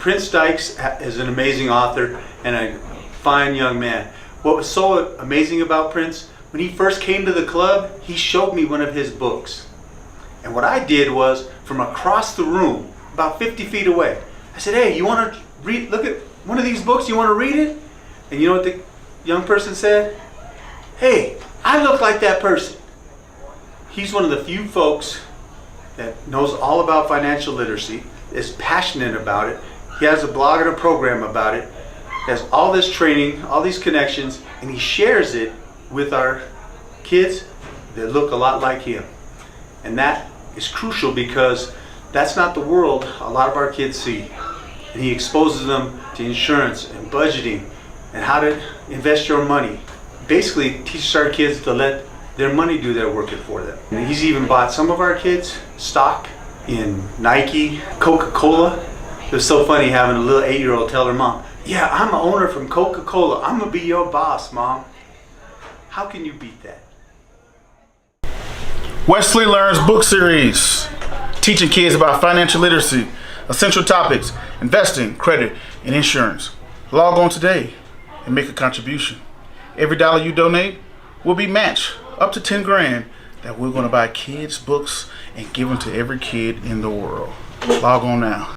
Prince Dykes is an amazing author and a fine young man. What was so amazing about Prince, when he first came to the club, he showed me one of his books. And what I did was, from across the room, about 50 feet away, I said, hey, you want to read, look at one of these books, you want to read it? And you know what the young person said? Hey, I look like that person. He's one of the few folks that knows all about financial literacy, is passionate about it. He has a blog and a program about it. He has all this training, all these connections, and he shares it with our kids that look a lot like him. And that is crucial because that's not the world a lot of our kids see. And he exposes them to insurance and budgeting and how to invest your money. Basically teaches our kids to let their money do their work for them. And he's even bought some of our kids stock in Nike, Coca-Cola. It was so funny having a little 8-year-old tell her mom, yeah, I'm an owner from Coca-Cola. I'm gonna be your boss, Mom. How can you beat that? Wesley Learns book series, teaching kids about financial literacy, essential topics, investing, credit, and insurance. Log on today and make a contribution. Every dollar you donate will be matched up to 10 grand that we're going to buy kids books and give them to every kid in the world. Log on now.